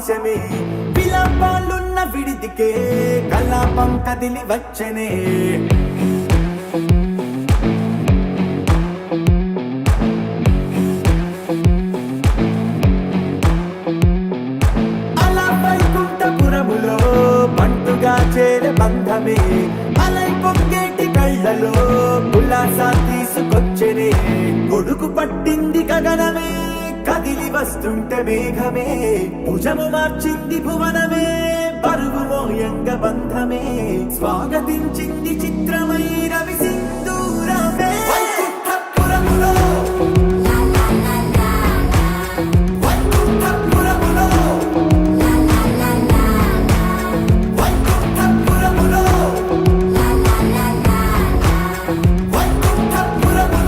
ఆకాశమే విలాపాలున్న విడిదికే కలాపం కదిలి వచ్చనే అలా వైకుంఠపురములో బంటుగా చేరే బంధమే అలై పొంగేటి కళ్ళలో ఉల్లాసా తీసుకొచ్చనే గొడుగు పట్టింది గగనమే కదిలి వస్తుంటే మేఘమే భుజము మార్చింది భువనమే బరువు మోయంగ బంధమే స్వాగతించింది చిత్రమై రవి సింధూరమే వైకుంఠపురములో వైకుంఠపురములో వైకుంఠపురములో వైకుంఠపురములో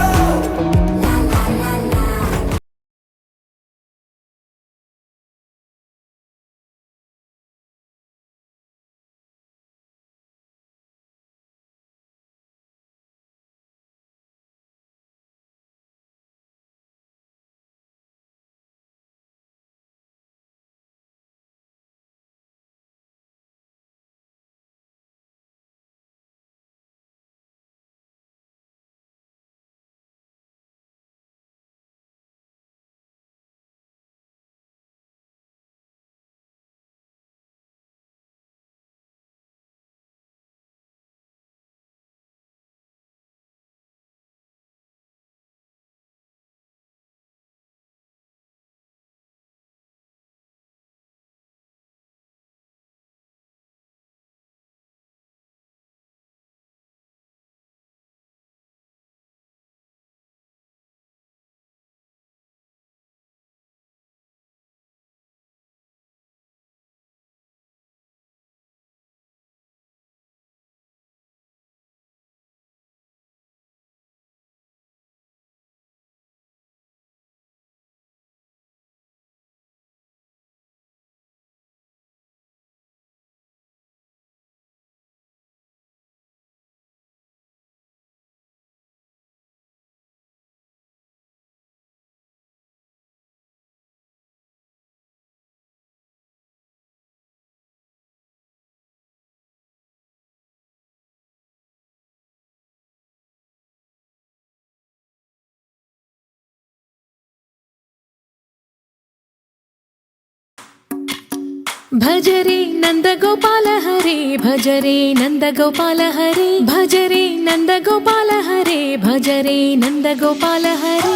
भज रे नंद गोपाल हरे भज रे नंद गोपाल हरे भज रे नंद गोपाल हरे भज रे नंद गोपाल हरे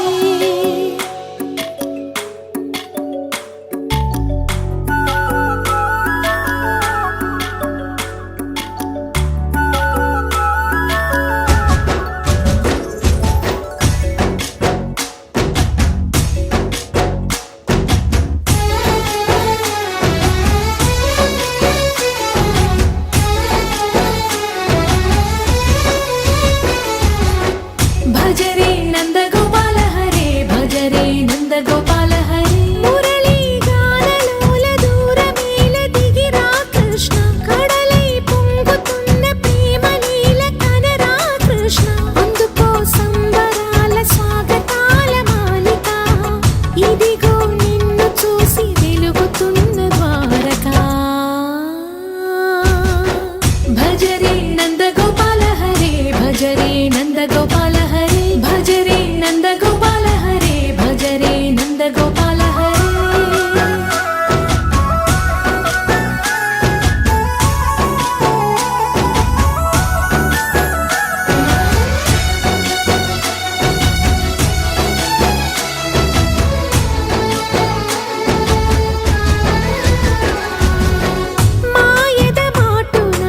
भज रे नंद गोपाल हरे भज रे नंद गोपाल हरे मुरली गानलोल दूरमेल दिगिरा कृष्ण కడలై పొంగుతున్న ప్రేమలీల కనరా కృష్ణ అందుకో సంబరాల స్వాగతాల మాలిక ఇదిగో నిన్ను చూసి వెలుగుతున్న ద్వారకా భజ రే నంద గోపాల హరే భజ రే నంద గోపాల హరే భజ రే నంద గోపాల హరే భజ రే నంద గోపాల హరే మాయద మాటున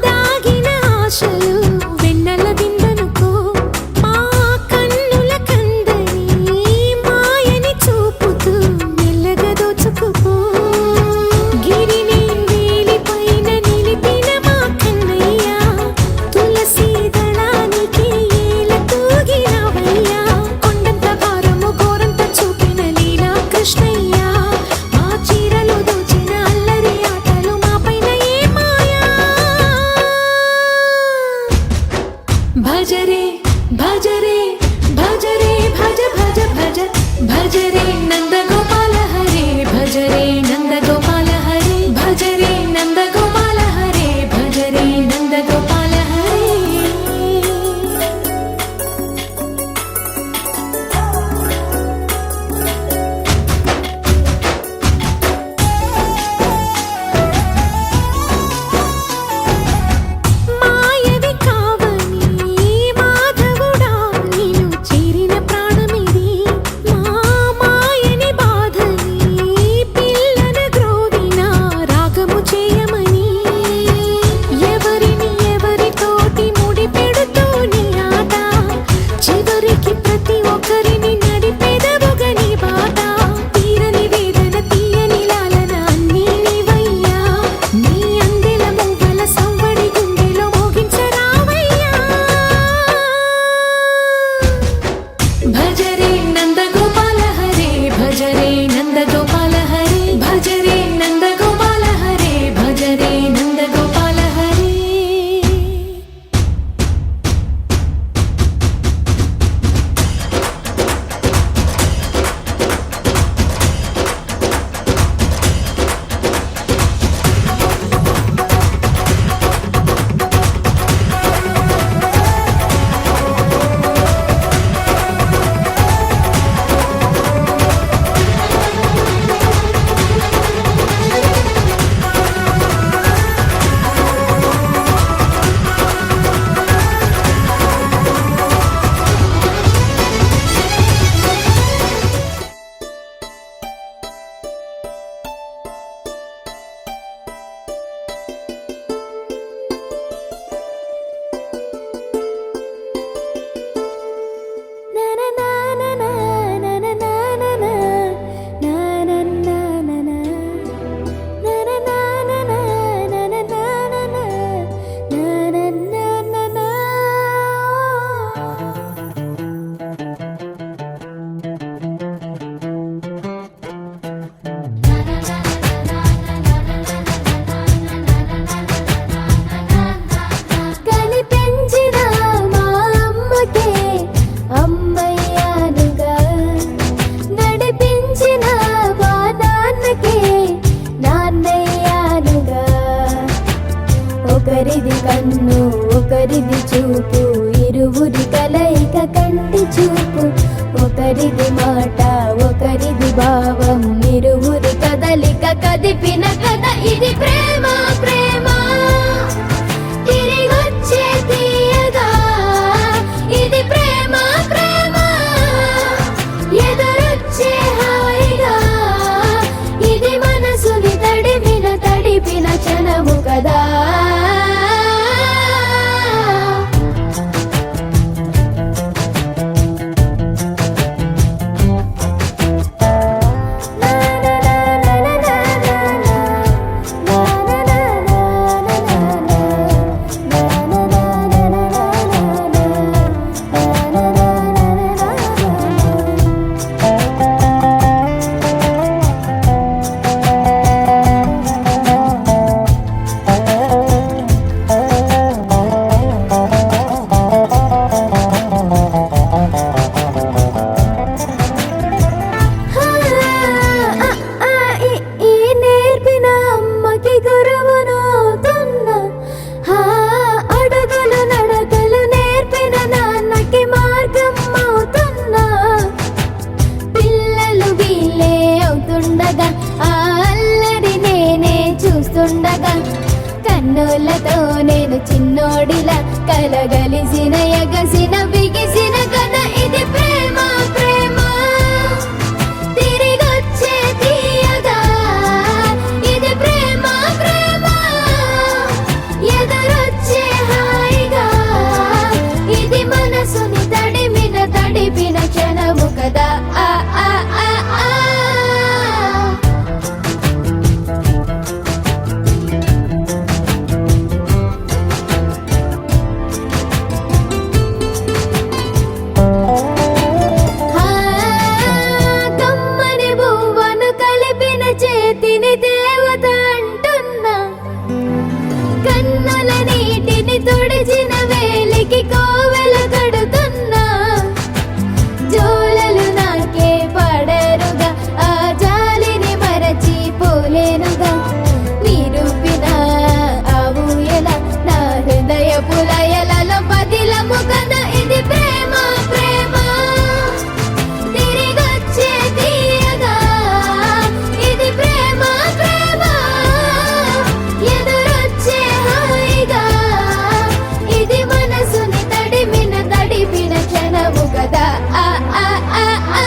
దాగిన ఆశలు వెన్నెల దిండను ఒకరిది కన్ను ఒకరిది చూపు, ఇరువురి కలయిక కంటి చూపు. ఒకరిది మాట ఒకరిది భావం, ఇరువురి కదలిక కదిపిన కథ ఇది ప్రేమ. ప్రేమ తిరిగొచ్చే తీయగా ఇది ప్రేమ. ప్రేమ ఎదురొచ్చే హాయిగా ఇది మనసుని తడిపిన క్షణము కదా. కన్నులతో నేను చిన్నోడిలా కలగలిసిన ఎగసిన బిగిసిన కథ ఇది ప్రేమ. ప్రేమ తిరిగొచ్చే తీయగా ఇది ప్రేమ. ప్రేమ ఎదురొచ్చే హాయిగా ఇది మనసుని తడిపిన క్షణము కదా. ఆ ఆ ఆ ఆ చేతిని దేవత అంటున్నా, కన్నుల నీటిని తుడిచిన వేలికి కోవెల కడుతున్నా. జోలలు నాకే పడరుగా ఆ జాలిని మరచి పోలేనుగా. నిరూపిన ఆ ఊయల నా హృదయ పులయలలో పదిలము కదా ఇది ప్రేమ. ప్రేమ తిరిగొచ్చే తీయగా ఇది ప్రేమ. ప్రేమ ఎదురొచ్చే హాయిగా ఇది మనసుని తడిపిన క్షణము కదా. ఆ ఆ ఆ ఆ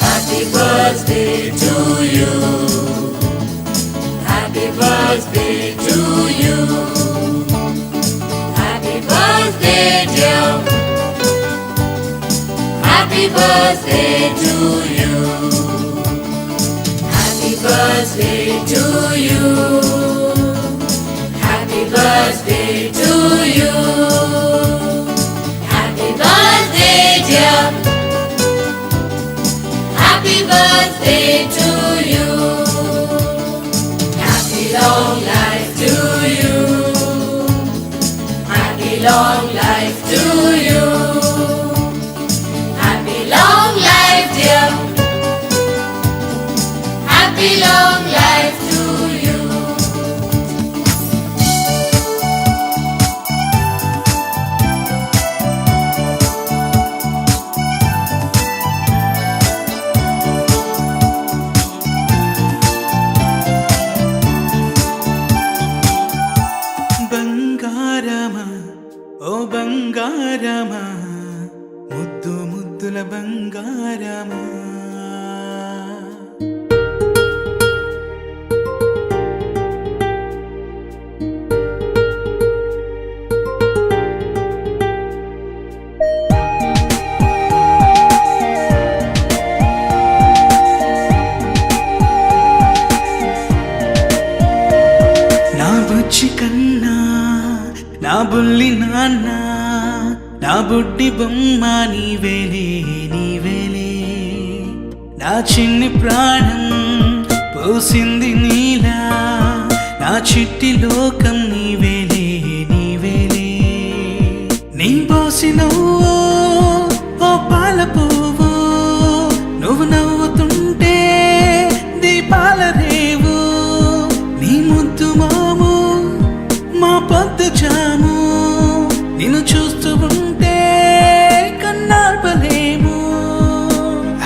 Happy birthday to you. Happy birthday to you. Happy birthday, dear. Happy birthday to you. Happy birthday to you. Happy birthday to you. Happy birthday, dear. Happy birthday to you. Happy long life to you. Happy long life to you. Happy long life, dear. Happy long life to you. బంగారమా ఓ బంగారమా, ముద్దు ముద్దుల బంగారమా, బుల్లి నాన్న నా బుడ్డి బొమ్మ నీవేలే నీవేలే నా చిన్ని ప్రాణం పోసింది నీలా నా చిట్టి లోకం నీవేలే నీవేలే నీ పోసినవో ఓ పాల పువ్వు నువ్వు నవ్వుతుంటే దీపాల రేవు నీ ముద్దు మాము మా పొద్దు జాము నిన్ను చూస్తూ ఉంటే కన్నార్పలేము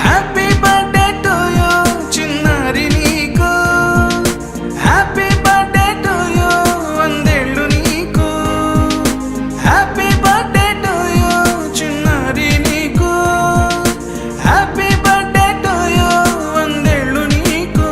హ్యాపీ బర్త్డే టు యూ చిన్నారి నీకు హ్యాపీ బర్త్డే టు యూ వందేళ్ళు నీకు హ్యాపీ బర్త్డే టు యూ చిన్నారి నీకు హ్యాపీ బర్త్డే టు యూ వందేళ్ళు నీకు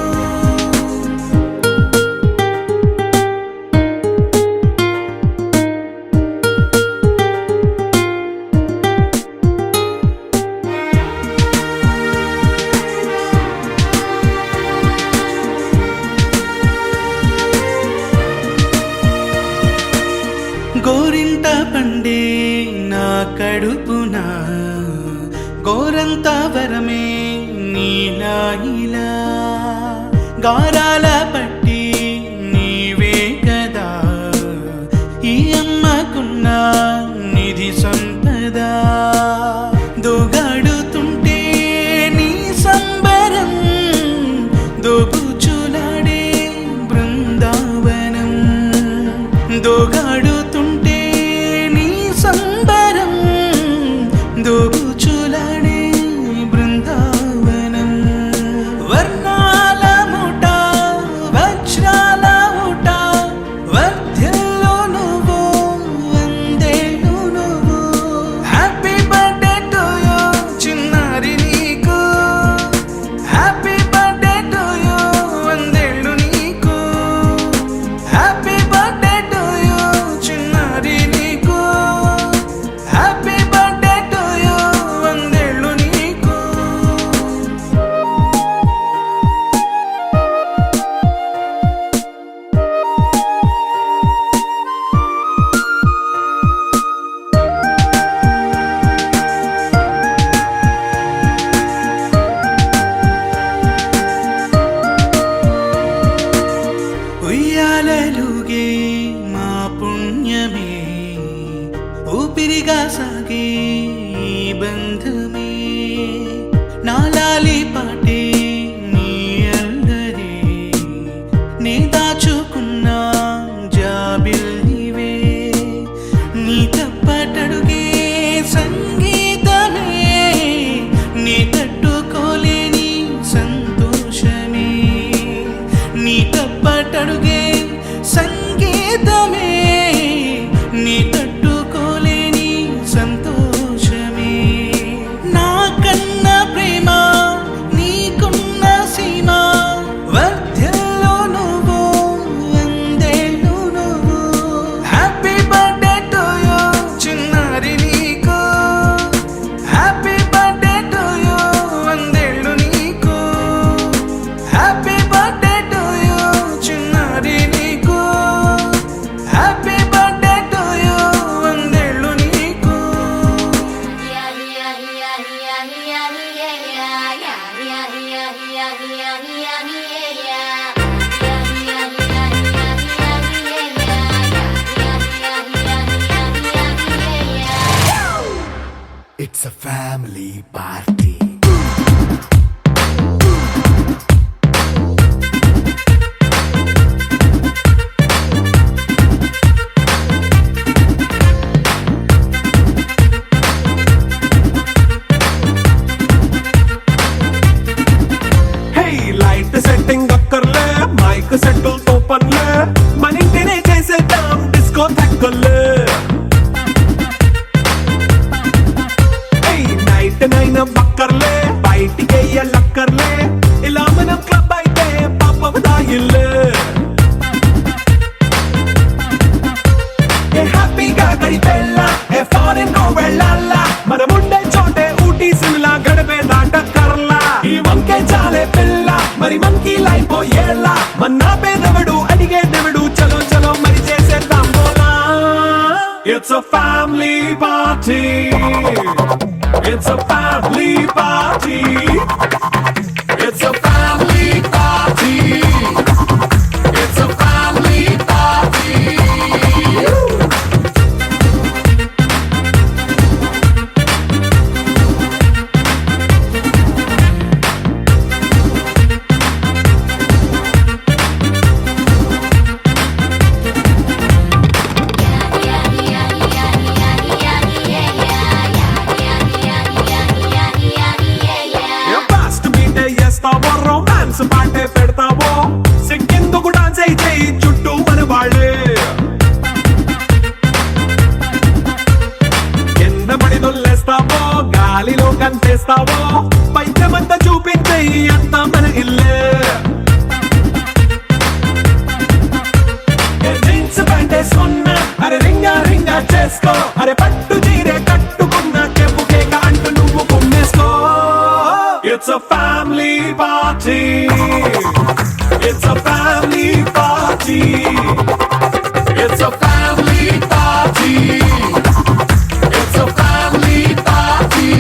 గోరింట పండే నా కడుపున గోరంత వరమే నీలా ఇలా గారాల పట్టి నీవే కదా ఈ అమ్మకున్న నిధి సంపద దోగాడుతుంటే నీ సంబరం దోబుచులాడే బృందావనం దోగాడుతుంటే నీ సంబరం దోబుచులాడే బృందావనం వర్ణాల ముఠ వజ్రాల ఊట వర్ధ్యల్లో నువ్వు వందేళ్ళు నువ్వు హ్యాపీ బర్త్డే టు యూ చిన్నారి నీకు హ్యాపీ బర్త్డే టు యూ వందేళ్ళు నీకు హ్యాపీ బర్త్డే టు యూ చిన్నారి నీకు హ్యాపీ బర్త్డే టు యూ వందేళ్ళు నీకు ఉయ్యాలలుగే మా పుణ్యమే ఊపిరిగా సాగే ఈ బంధమే నాలాలి పాటే నీ అల్లరే నే దాచుకున్న జాబిల్లివే నీ తప్పటడుగే సంగీతమే నీ తట్టుకోలేని సంతోషమే నీ తప్పటడుగే సంగీతమే నీ తట్టుకోలేని సంతోషమే నా కన్న ప్రేమ నీకున్న సీమ వర్ధ్యల్లో నువ్వు వందేళ్ళు నువ్వు హ్యాపీ బర్త్డే టు యూ చిన్నారి నీకు హ్యాపీ బర్త్డే టు యూ వందేళ్ళు నీకు హ్యాపీ బర్త్డే టు యూ చిన్నారి నీకు హ్యాపీ బర్త్డే టు యూ వందేళ్ళు నీకు It's a family party. Hey, light setting అక్కర్లే మైక్ సెట్టుల్ తో పనిలే మన ఇంటినే చేసేద్దాం డిస్కో థక్కర్లే నైట్ నైన్ బక్కర్లే party. It's a family party. It's a family party. It's a family party. Fast బీటే చేస్తావో రొమాన్స్ పాటే పెడతావో సిక్కెందుకు డాన్స్ అయితే చుట్టూ మన వాళ్ళే కింద పడి దొల్లేస్తావో గాలిలో కంటేస్తావో పైకమంతా చూపించే అంతా మన ఇల్లే జీన్స్ ప్యాంట్ వేసుకున్నా అరే రింగా రింగా చేసుకో అరే పట్టు చీరే కట్టుకున్న చెప్పు కేక అంటూ నువ్వు కుమ్మేసుకో. It's a family party. It's a family party. It's a family party. It's a family party.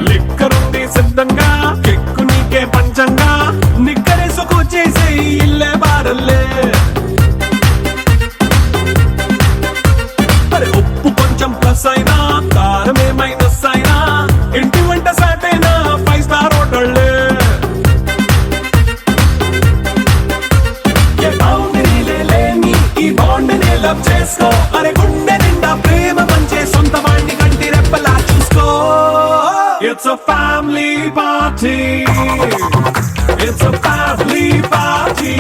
లిక్కరుంది సిద్ధంగా కెక్కు నీకే పంచంగా నిక్కరేసుకు చేసే ఇల్లే బారల్లే అరే ఉప్పు కొంచెం ప్లస్ అయినా కారమే మైనస్ అయినా ఇంటి వంట సాటైనా 5 స్టార్ హోటళ్ళే ఏ బౌండరీలే లేని ఈ బాండ్నే లవ్ చేసుకో అరే గుండె నిండా ప్రేమ పంచే సొంత వాణ్ణి కంటి రెప్పలా చూసుకో. It's a family party. It's a family party.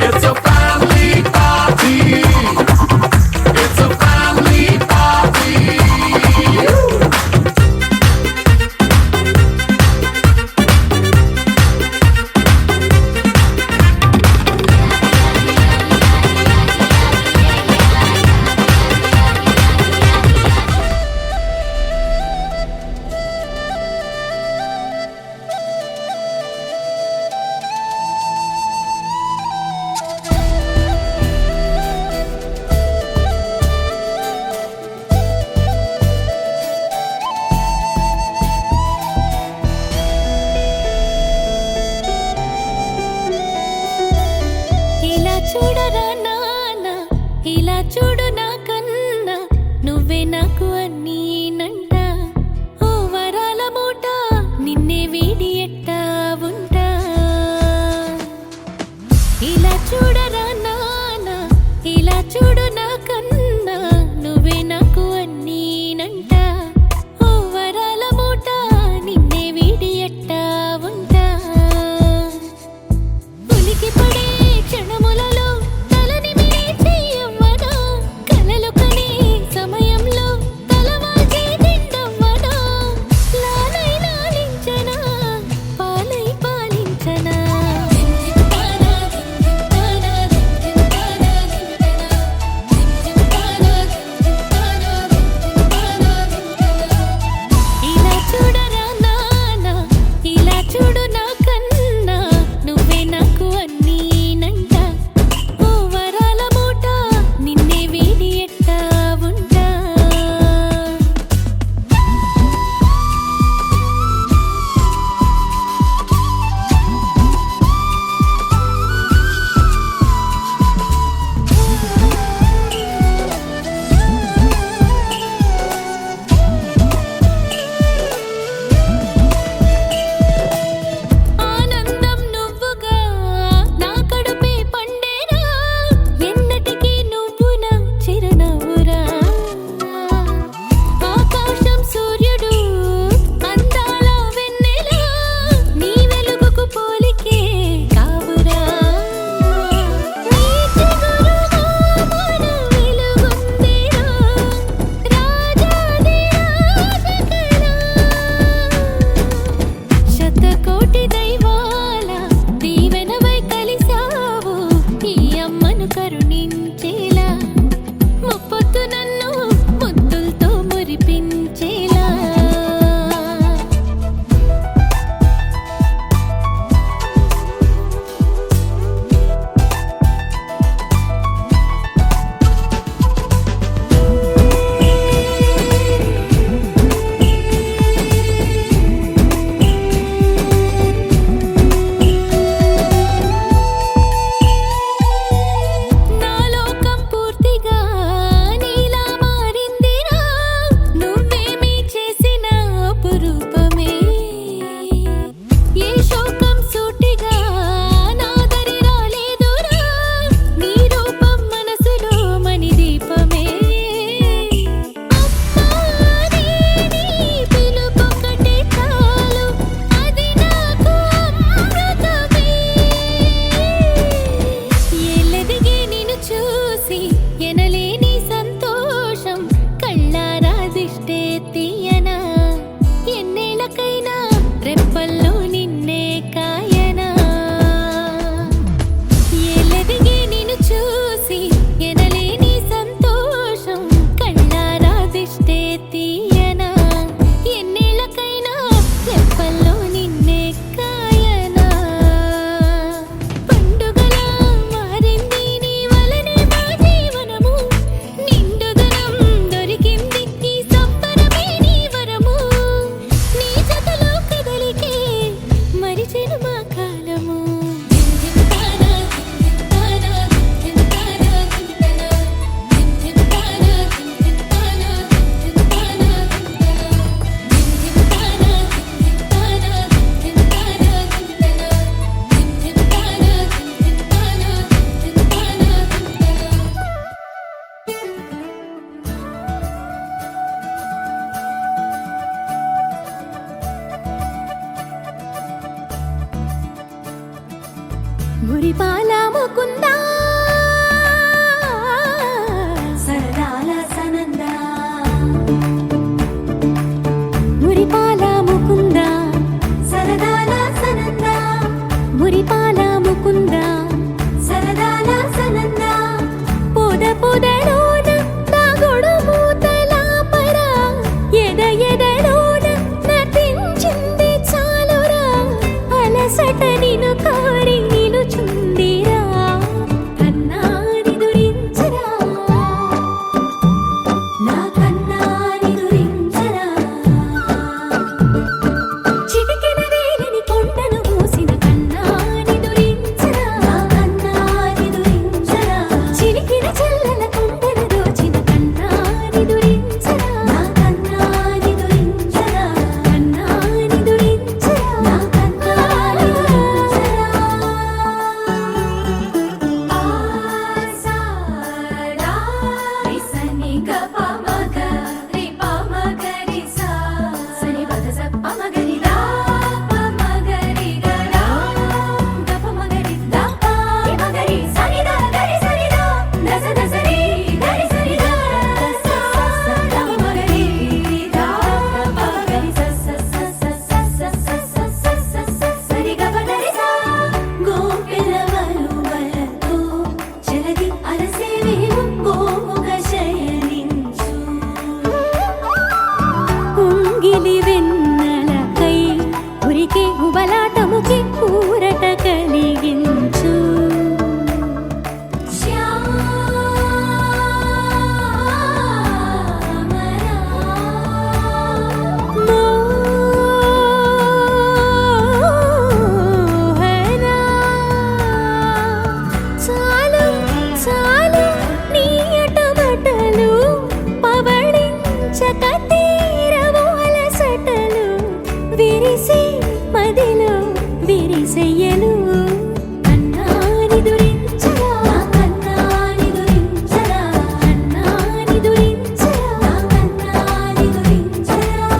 It's a family party. It's a family party. ఇలా చూడరా నాన్న ఇలా చూడు నా కన్నా నువ్వే నాకు అన్నీనంట ఓ వరాల మూట నిన్నే వీడి ఎట్టా ఉంటా. ఇలా చూడరా నాన్న ఇలా చూడు నా కన్నా నువ్వే నాకు అన్నీనంట ఓ వరాల మూట నిన్నే వీడి ఎట్టా ఉంటా. ఉనికి పడే క్షణములలో తలని మించి యవ్వనా కలలు కనే సమయంలో తలవాల్చి తిండవ్వనా లాలై లాలించనా పాలై పాలించనా. దిందింతానా దిందింతానా దిందింతానా దిందింతానా పొదలోన దాగుడు మూతలాపరా ఎద ఎదలోన నటించింది చాలురా అలసట నిన్ను కోరి నిలుచుందిరా కన్నాని దురించరా నా కన్నాని దురించరా చిటికెన వేలిని కొండను మూసిన కన్నాని దురించరా నా కన్నాని దురించరా చిలికిన చల్లల కొండను దోచిన కన్నాని దురించరా నా కన్నాని దురించరా కన్నాని దురించరా నా కన్నాని దురించరా ఆసారా రిసని గప మగ రి ప మగ రి సా సని పద స ప మగ రి దా ప మగ రి గ రా గప మగ రి దా ప రి మగ రి సని దా గరి సని దా దస దస రి గరి సని దా స స ద మగ రి దా ప మగ రి స స స స స స స స స సరి గ ప ద రి సా గోపిలవలు వలతో జలది అలసేవేవు గోముగ శయనించు ఉంగిలి వెన్నెలకై ఉరికే ఉబలాటముకి ఊరట కలిగించు మోహనా చాలు చాలు నీ అటమటలు పవళించక తీరవు అలసటలు విరిసే మదిలో విరిసెయ్యలు కన్నాని దురించరా నా కన్నాని దురించరా కన్నాని దురించరా నా కన్నాని దురించరా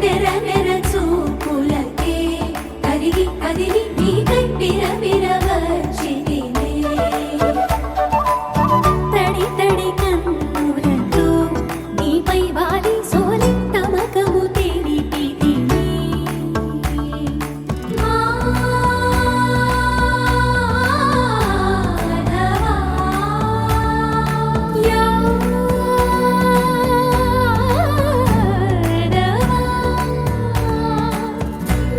నెర నెర చూపులకే కరిగి కదిలి నీకై పిర వచ్చితినే తడి తడి కన్నులతో నీపై వాలి సోలి తమకము తెలిపితినే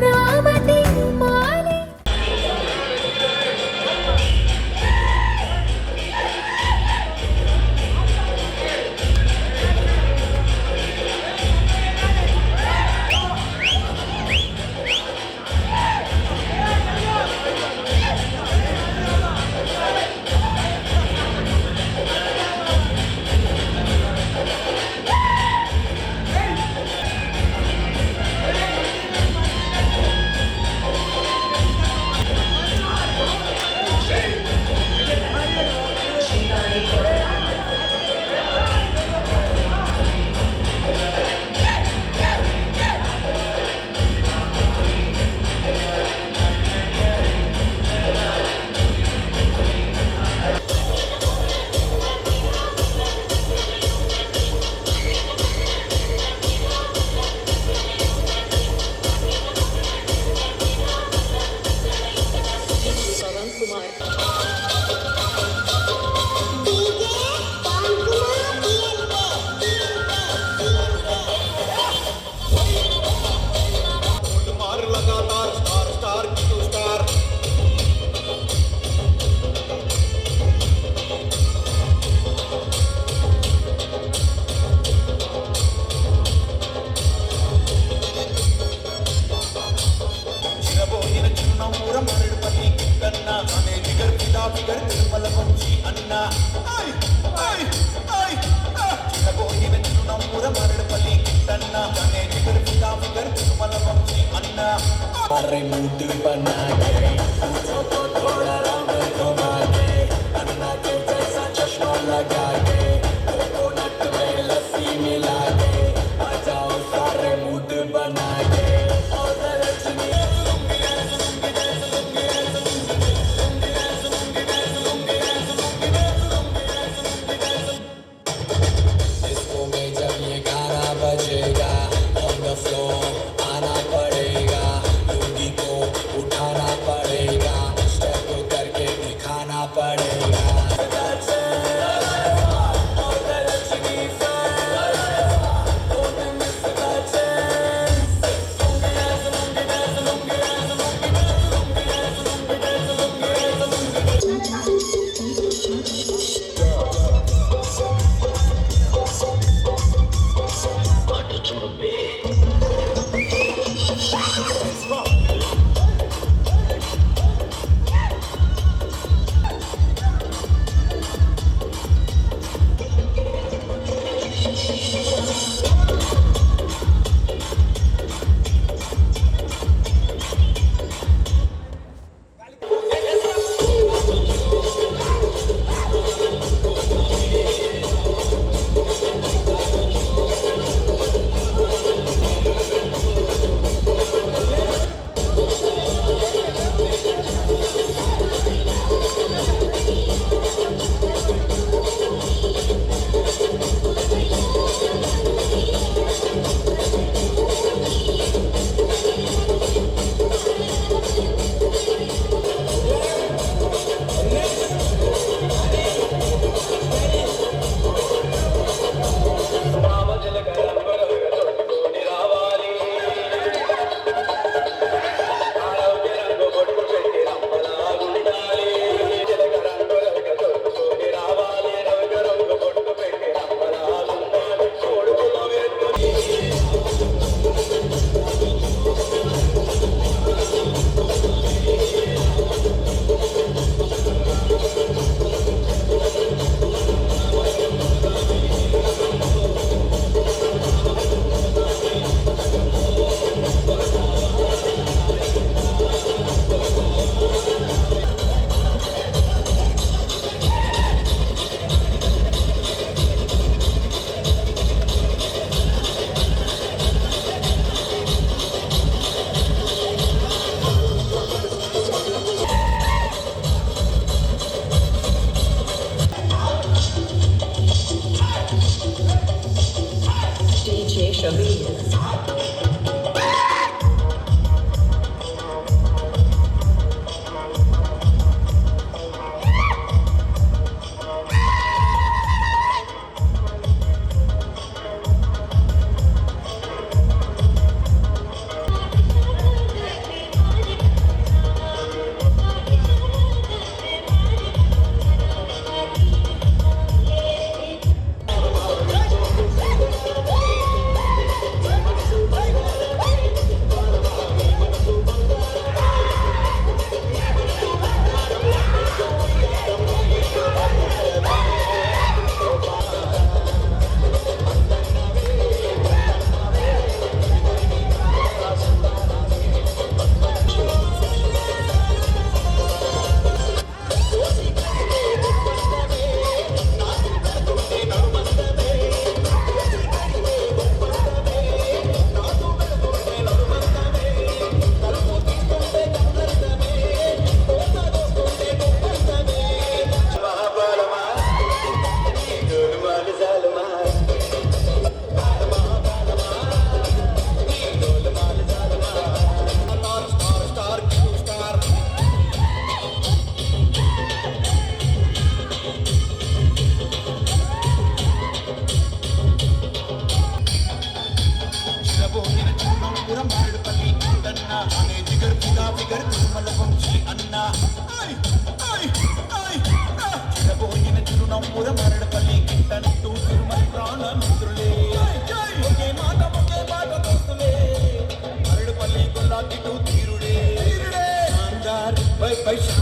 నామతి మాలి लगा के कोकोनट में लस्सी मिला के आ जाओ విశేషమే పైసా